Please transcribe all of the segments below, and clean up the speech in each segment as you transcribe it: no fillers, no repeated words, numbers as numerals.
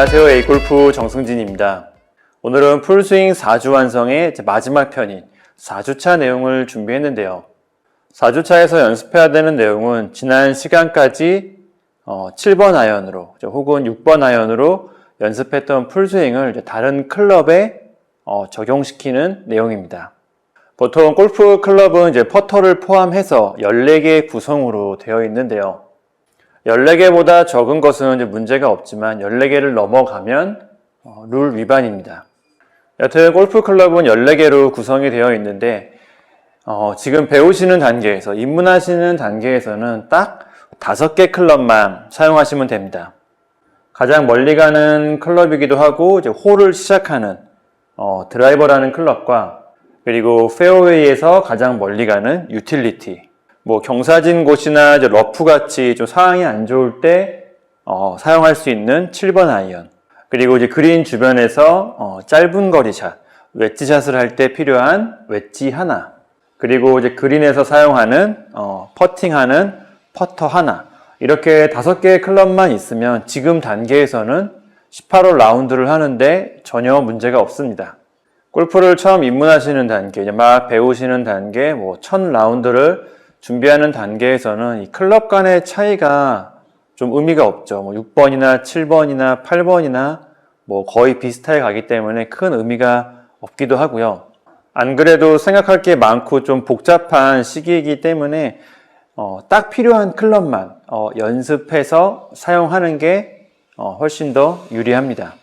안녕하세요. A골프 정승진입니다. 오늘은 풀스윙 4주 완성의 마지막 편인 4주차 내용을 준비했는데요. 4주차에서 연습해야 되는 내용은 지난 시간까지 7번 아이언으로 혹은 6번 아이언으로 연습했던 풀스윙을 다른 클럽에 적용시키는 내용입니다. 보통 골프 클럽은 이제 퍼터를 포함해서 14개의 구성으로 되어 있는데요. 14개보다 적은 것은 이제 문제가 없지만 14개를 넘어가면 룰 위반입니다. 여튼 골프 클럽은 14개로 구성이 되어 있는데 지금 배우시는 단계에서 입문하시는 단계에서는 딱 5개 클럽만 사용하시면 됩니다. 가장 멀리 가는 클럽이기도 하고 이제 홀을 시작하는 드라이버라는 클럽과 그리고 페어웨이에서 가장 멀리 가는 유틸리티, 경사진 곳이나 이제 러프같이 좀 상황이 안 좋을 때 사용할 수 있는 7번 아이언, 그리고 이제 그린 주변에서 짧은 거리 샷, 웨지 샷을 할 때 필요한 웨지 하나, 그리고 이제 그린에서 사용하는 퍼팅하는 퍼터 하나, 이렇게 5개의 클럽만 있으면 지금 단계에서는 18홀 라운드를 하는데 전혀 문제가 없습니다. 골프를 처음 입문하시는 단계, 막 배우시는 단계, 1000라운드를 준비하는 단계에서는 이 클럽 간의 차이가 좀 의미가 없죠. 6번이나 7번이나 8번이나 거의 비슷하게 가기 때문에 큰 의미가 없기도 하고요. 안 그래도 생각할 게 많고 좀 복잡한 시기이기 때문에 딱 필요한 클럽만 연습해서 사용하는 게 훨씬 더 유리합니다.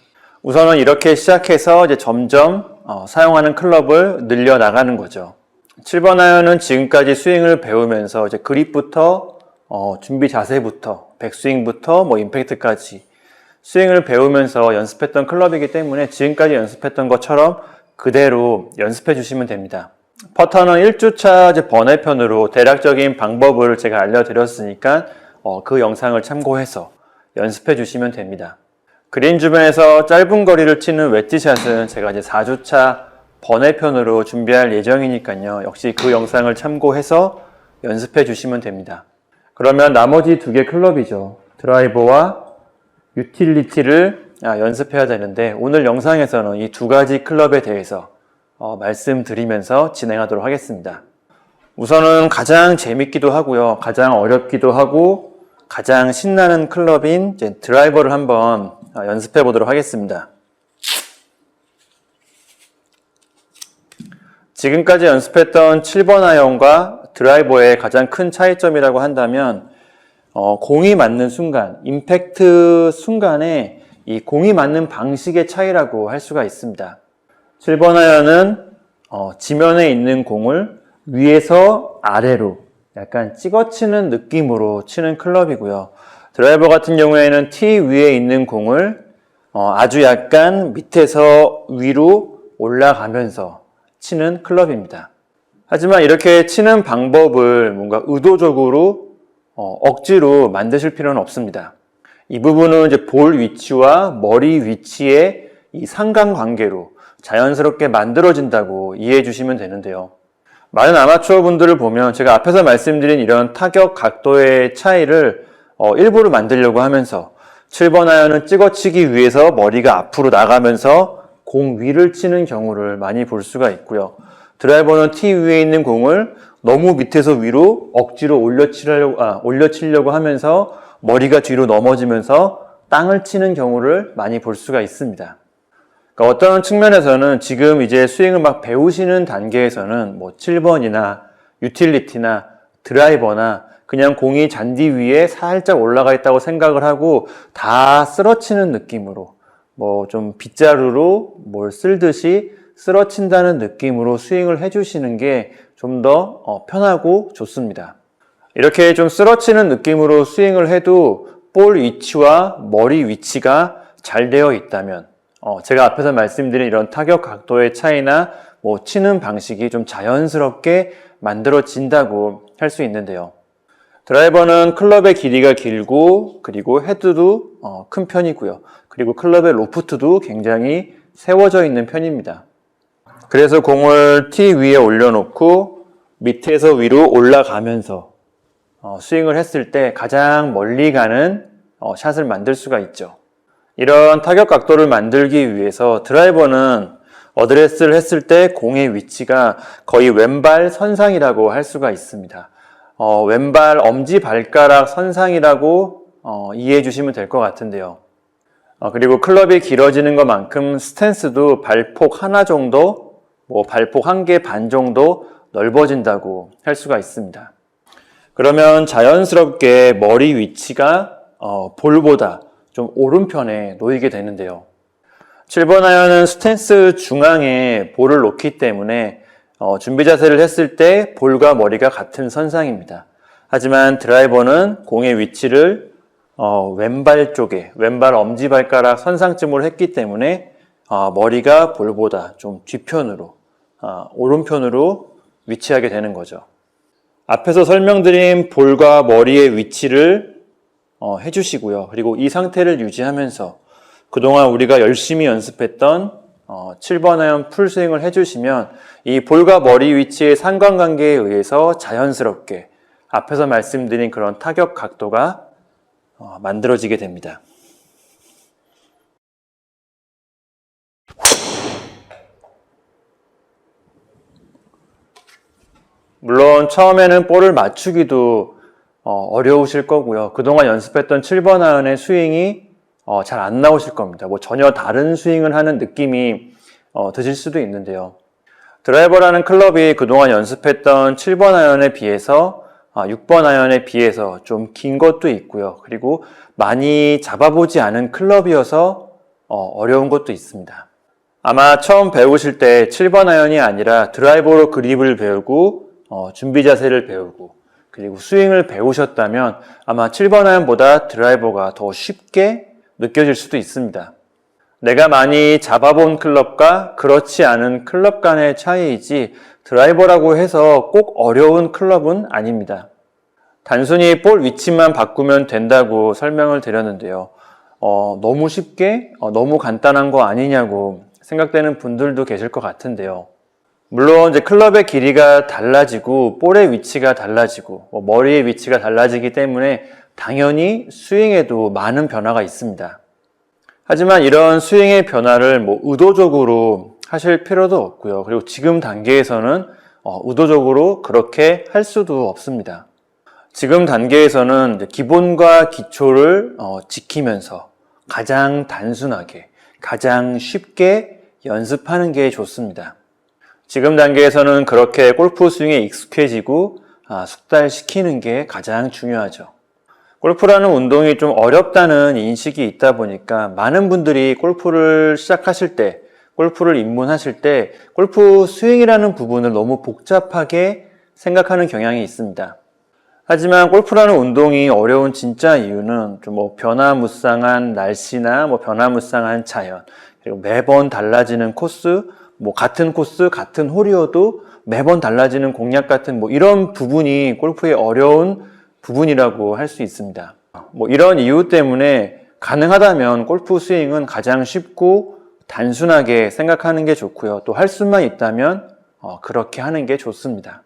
우선은 이렇게 시작해서 이제 점점 사용하는 클럽을 늘려 나가는 거죠. 7번 아이언은 지금까지 스윙을 배우면서 이제 그립부터 준비 자세부터 백스윙부터 임팩트까지 스윙을 배우면서 연습했던 클럽이기 때문에 지금까지 연습했던 것처럼 그대로 연습해 주시면 됩니다. 퍼터는 1주차 이제 번외편으로 대략적인 방법을 제가 알려드렸으니까 그 영상을 참고해서 연습해 주시면 됩니다. 그린 주변에서 짧은 거리를 치는 웨지샷은 제가 이제 4주차 번외편으로 준비할 예정이니까요. 역시 그 영상을 참고해서 연습해 주시면 됩니다. 그러면 나머지 2개 클럽이죠. 드라이버와 유틸리티를 연습해야 되는데 오늘 영상에서는 이 2가지 클럽에 대해서 말씀드리면서 진행하도록 하겠습니다. 우선은 가장 재밌기도 하고요. 가장 어렵기도 하고 가장 신나는 클럽인 이제 드라이버를 한번 연습해 보도록 하겠습니다. 지금까지 연습했던 7번 아이언과 드라이버의 가장 큰 차이점이라고 한다면 공이 맞는 순간, 임팩트 순간에 이 공이 맞는 방식의 차이라고 할 수가 있습니다. 7번 아이언은 지면에 있는 공을 위에서 아래로 약간 찍어치는 느낌으로 치는 클럽이고요. 드라이버 같은 경우에는 티 위에 있는 공을 아주 약간 밑에서 위로 올라가면서 치는 클럽입니다. 하지만 이렇게 치는 방법을 뭔가 의도적으로 억지로 만드실 필요는 없습니다. 이 부분은 이제 볼 위치와 머리 위치의 이 상관관계로 자연스럽게 만들어진다고 이해해 주시면 되는데요. 많은 아마추어 분들을 보면 제가 앞에서 말씀드린 이런 타격 각도의 차이를 일부러 만들려고 하면서 7번 아이언은 찍어치기 위해서 머리가 앞으로 나가면서 공 위를 치는 경우를 많이 볼 수가 있고요. 드라이버는 티 위에 있는 공을 너무 밑에서 위로 억지로 올려치려고 하면서 머리가 뒤로 넘어지면서 땅을 치는 경우를 많이 볼 수가 있습니다. 그러니까 어떤 측면에서는 지금 이제 스윙을 막 배우시는 단계에서는 7번이나 유틸리티나 드라이버나 그냥 공이 잔디 위에 살짝 올라가 있다고 생각을 하고 다 쓰러치는 느낌으로 좀 빗자루로 뭘 쓸듯이 쓰러친다는 느낌으로 스윙을 해주시는 게 좀 더 편하고 좋습니다. 이렇게 좀 쓰러치는 느낌으로 스윙을 해도 볼 위치와 머리 위치가 잘 되어 있다면 제가 앞에서 말씀드린 이런 타격 각도의 차이나 치는 방식이 좀 자연스럽게 만들어진다고 할 수 있는데요. 드라이버는 클럽의 길이가 길고 그리고 헤드도 큰 편이고요. 그리고 클럽의 로프트도 굉장히 세워져 있는 편입니다. 그래서 공을 티 위에 올려놓고 밑에서 위로 올라가면서 스윙을 했을 때 가장 멀리 가는 샷을 만들 수가 있죠. 이런 타격 각도를 만들기 위해서 드라이버는 어드레스를 했을 때 공의 위치가 거의 왼발 선상이라고 할 수가 있습니다. 왼발 엄지발가락 선상이라고 이해해 주시면 될 것 같은데요. 그리고 클럽이 길어지는 것만큼 스탠스도 발폭 하나 정도, 발폭 1개 반 정도 넓어진다고 할 수가 있습니다. 그러면 자연스럽게 머리 위치가 볼보다 좀 오른편에 놓이게 되는데요. 7번 아이언은 스탠스 중앙에 볼을 놓기 때문에 준비 자세를 했을 때 볼과 머리가 같은 선상입니다. 하지만 드라이버는 공의 위치를 왼발 쪽에, 왼발 엄지발가락 선상쯤으로 했기 때문에 머리가 볼보다 좀 뒤편으로, 오른편으로 위치하게 되는 거죠. 앞에서 설명드린 볼과 머리의 위치를 해주시고요. 그리고 이 상태를 유지하면서 그동안 우리가 열심히 연습했던 7번 아이언 풀스윙을 해주시면 이 볼과 머리 위치의 상관관계에 의해서 자연스럽게 앞에서 말씀드린 그런 타격 각도가 만들어지게 됩니다. 물론 처음에는 볼을 맞추기도 어려우실 거고요. 그동안 연습했던 7번 아이언의 스윙이 잘 안 나오실 겁니다. 전혀 다른 스윙을 하는 느낌이 드실 수도 있는데요. 드라이버라는 클럽이 그동안 연습했던 7번 아이언에 비해서 6번 아이언에 비해서 좀 긴 것도 있고요. 그리고 많이 잡아보지 않은 클럽이어서 어려운 것도 있습니다. 아마 처음 배우실 때 7번 아이언이 아니라 드라이버로 그립을 배우고 준비 자세를 배우고 그리고 스윙을 배우셨다면 아마 7번 아이언보다 드라이버가 더 쉽게 느껴질 수도 있습니다. 내가 많이 잡아본 클럽과 그렇지 않은 클럽 간의 차이이지 드라이버라고 해서 꼭 어려운 클럽은 아닙니다. 단순히 볼 위치만 바꾸면 된다고 설명을 드렸는데요. 너무 쉽게, 너무 간단한 거 아니냐고 생각되는 분들도 계실 것 같은데요. 물론 이제 클럽의 길이가 달라지고 볼의 위치가 달라지고 머리의 위치가 달라지기 때문에 당연히 스윙에도 많은 변화가 있습니다. 하지만 이런 스윙의 변화를 의도적으로 하실 필요도 없고요. 그리고 지금 단계에서는 의도적으로 그렇게 할 수도 없습니다. 지금 단계에서는 기본과 기초를 지키면서 가장 단순하게, 가장 쉽게 연습하는 게 좋습니다. 지금 단계에서는 그렇게 골프 스윙에 익숙해지고 숙달시키는 게 가장 중요하죠. 골프라는 운동이 좀 어렵다는 인식이 있다 보니까 많은 분들이 골프를 시작하실 때, 골프를 입문하실 때 골프 스윙이라는 부분을 너무 복잡하게 생각하는 경향이 있습니다. 하지만 골프라는 운동이 어려운 진짜 이유는 좀 변화무쌍한 날씨나 변화무쌍한 자연, 그리고 매번 달라지는 코스, 같은 코스, 같은 홀이어도 매번 달라지는 공략 같은 이런 부분이 골프의 어려운 부분이라고 할 수 있습니다. 이런 이유 때문에 가능하다면 골프 스윙은 가장 쉽고 단순하게 생각하는 게 좋고요. 또 할 수만 있다면 그렇게 하는 게 좋습니다.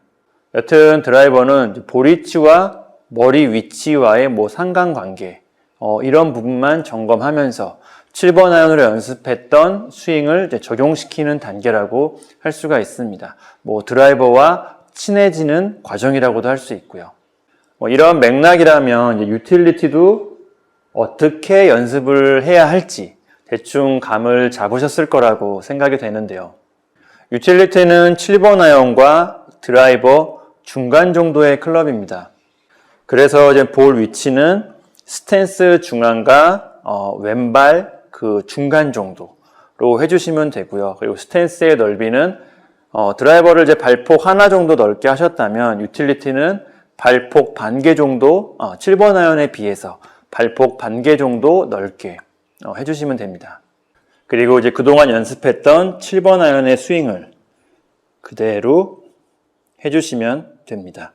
여튼 드라이버는 볼 위치와 머리 위치와의 상관관계 이런 부분만 점검하면서 7번 아이언으로 연습했던 스윙을 적용시키는 단계라고 할 수가 있습니다. 드라이버와 친해지는 과정이라고도 할 수 있고요. 이런 맥락이라면 유틸리티도 어떻게 연습을 해야 할지 대충 감을 잡으셨을 거라고 생각이 되는데요. 유틸리티는 7번 아이언과 드라이버 중간 정도의 클럽입니다. 그래서 이제 볼 위치는 스탠스 중앙과 왼발 그 중간 정도로 해주시면 되고요. 그리고 스탠스의 넓이는 드라이버를 이제 발폭 하나 정도 넓게 하셨다면 유틸리티는 발폭 반개 정도, 7번 아이언에 비해서 발폭 반개 정도 넓게 해주시면 됩니다. 그리고 이제 그동안 연습했던 7번 아이언의 스윙을 그대로 해주시면 됩니다.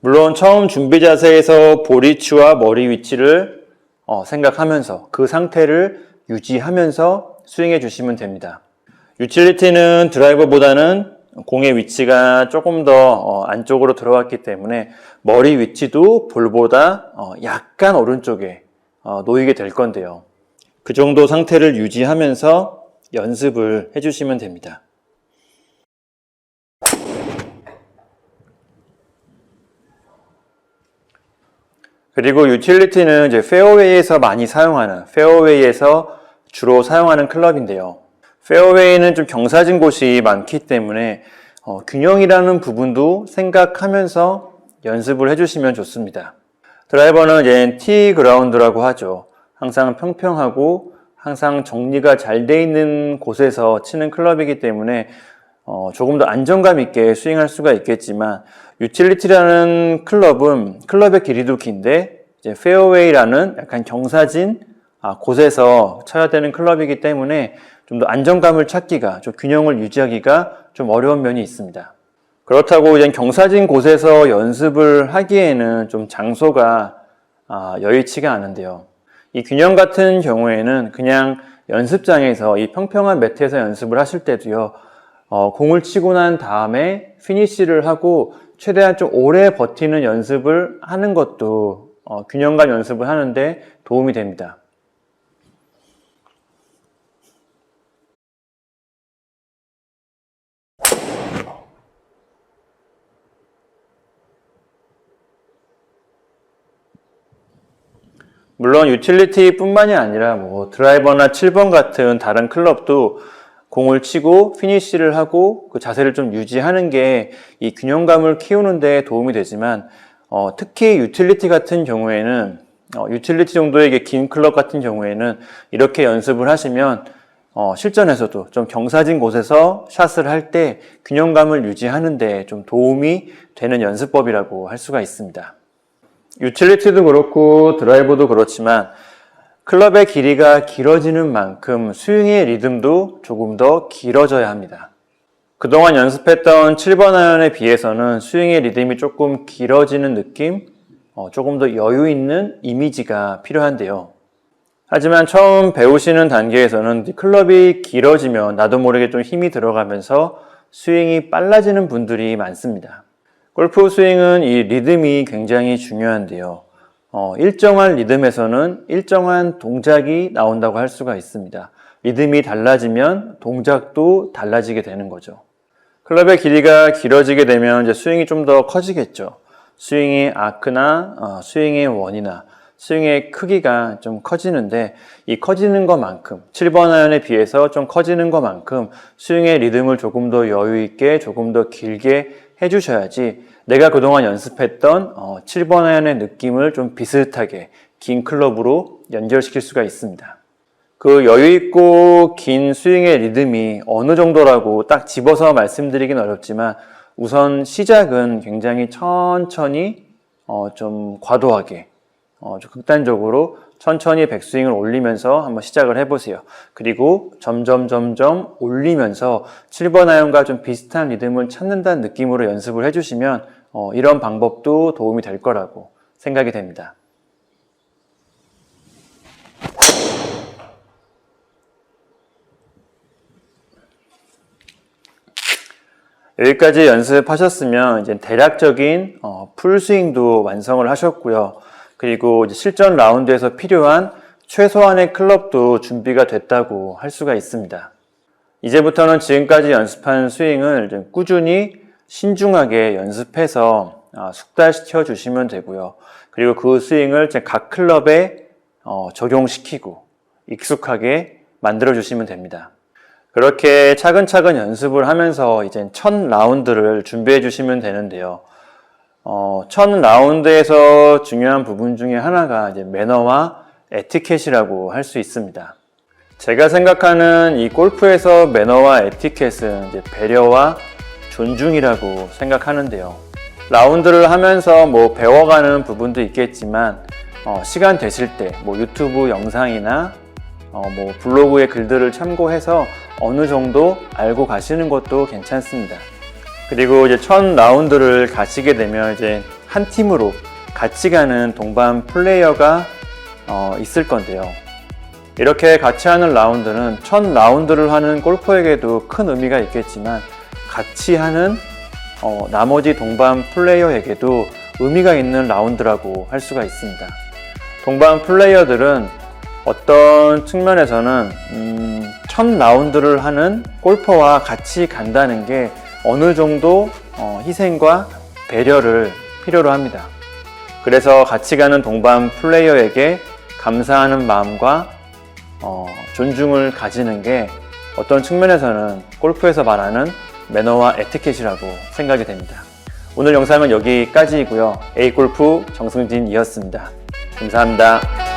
물론 처음 준비 자세에서 볼 위치와 머리 위치를 생각하면서 그 상태를 유지하면서 스윙해 주시면 됩니다. 유틸리티는 드라이버보다는 공의 위치가 조금 더 안쪽으로 들어왔기 때문에 머리 위치도 볼보다 약간 오른쪽에 놓이게 될 건데요. 그 정도 상태를 유지하면서 연습을 해주시면 됩니다. 그리고 유틸리티는 이제 페어웨이에서 많이 사용하는, 페어웨이에서 주로 사용하는 클럽인데요. 페어웨이는 좀 경사진 곳이 많기 때문에 균형이라는 부분도 생각하면서 연습을 해주시면 좋습니다. 드라이버는 이제 티 그라운드라고 하죠. 항상 평평하고 항상 정리가 잘 돼 있는 곳에서 치는 클럽이기 때문에 조금 더 안정감 있게 스윙할 수가 있겠지만, 유틸리티라는 클럽은 클럽의 길이도 긴데 이제 페어웨이라는 약간 경사진 곳에서 쳐야 되는 클럽이기 때문에 좀 더 안정감을 찾기가, 좀 균형을 유지하기가 좀 어려운 면이 있습니다. 그렇다고 이제 경사진 곳에서 연습을 하기에는 좀 장소가 여의치가 않은데요. 이 균형 같은 경우에는 그냥 연습장에서 이 평평한 매트에서 연습을 하실 때도요, 공을 치고 난 다음에 피니쉬를 하고 최대한 좀 오래 버티는 연습을 하는 것도 균형감 연습을 하는데 도움이 됩니다. 물론 유틸리티 뿐만이 아니라 드라이버나 7번 같은 다른 클럽도 공을 치고 피니쉬를 하고 그 자세를 좀 유지하는 게 이 균형감을 키우는 데 도움이 되지만, 특히 유틸리티 같은 경우에는 유틸리티 정도의 긴 클럽 같은 경우에는 이렇게 연습을 하시면 실전에서도 좀 경사진 곳에서 샷을 할 때 균형감을 유지하는 데 좀 도움이 되는 연습법이라고 할 수가 있습니다. 유틸리티도 그렇고 드라이버도 그렇지만 클럽의 길이가 길어지는 만큼 스윙의 리듬도 조금 더 길어져야 합니다. 그동안 연습했던 7번 아이언에 비해서는 스윙의 리듬이 조금 길어지는 느낌, 조금 더 여유 있는 이미지가 필요한데요. 하지만 처음 배우시는 단계에서는 클럽이 길어지면 나도 모르게 좀 힘이 들어가면서 스윙이 빨라지는 분들이 많습니다. 골프 스윙은 이 리듬이 굉장히 중요한데요. 일정한 리듬에서는 일정한 동작이 나온다고 할 수가 있습니다. 리듬이 달라지면 동작도 달라지게 되는 거죠. 클럽의 길이가 길어지게 되면 이제 스윙이 좀 더 커지겠죠. 스윙의 아크나 스윙의 원이나 스윙의 크기가 좀 커지는데, 이 커지는 것만큼 7번 아이언에 비해서 좀 커지는 것만큼 스윙의 리듬을 조금 더 여유 있게 조금 더 길게 해주셔야지 내가 그동안 연습했던 7번 아이언의 느낌을 좀 비슷하게 긴 클럽으로 연결시킬 수가 있습니다. 그 여유 있고 긴 스윙의 리듬이 어느 정도라고 딱 집어서 말씀드리긴 어렵지만, 우선 시작은 굉장히 천천히 좀 과도하게 좀 극단적으로 천천히 백스윙을 올리면서 한번 시작을 해보세요. 그리고 점점 올리면서 7번 아이언과 좀 비슷한 리듬을 찾는다는 느낌으로 연습을 해주시면 이런 방법도 도움이 될 거라고 생각이 됩니다. 여기까지 연습하셨으면 이제 대략적인 풀스윙도 완성을 하셨고요. 그리고 이제 실전 라운드에서 필요한 최소한의 클럽도 준비가 됐다고 할 수가 있습니다. 이제부터는 지금까지 연습한 스윙을 꾸준히 신중하게 연습해서 숙달시켜 주시면 되고요. 그리고 그 스윙을 각 클럽에 적용시키고 익숙하게 만들어 주시면 됩니다. 그렇게 차근차근 연습을 하면서 이제 첫 라운드를 준비해 주시면 되는데요. 첫 라운드에서 중요한 부분 중에 하나가 이제 매너와 에티켓이라고 할 수 있습니다. 제가 생각하는 이 골프에서 매너와 에티켓은 이제 배려와 존중이라고 생각하는데요. 라운드를 하면서 배워가는 부분도 있겠지만, 시간 되실 때 유튜브 영상이나 블로그의 글들을 참고해서 어느 정도 알고 가시는 것도 괜찮습니다. 그리고 이제 첫 라운드를 가시게 되면 이제 한 팀으로 같이 가는 동반 플레이어가 있을 건데요. 이렇게 같이 하는 라운드는 첫 라운드를 하는 골퍼에게도 큰 의미가 있겠지만, 같이 하는 나머지 동반 플레이어에게도 의미가 있는 라운드라고 할 수가 있습니다. 동반 플레이어들은 어떤 측면에서는 첫 라운드를 하는 골퍼와 같이 간다는 게 어느 정도 희생과 배려를 필요로 합니다. 그래서 같이 가는 동반 플레이어에게 감사하는 마음과 존중을 가지는 게 어떤 측면에서는 골프에서 말하는 매너와 에티켓이라고 생각이 됩니다. 오늘 영상은 여기까지이고요. A골프 정승진이었습니다. 감사합니다.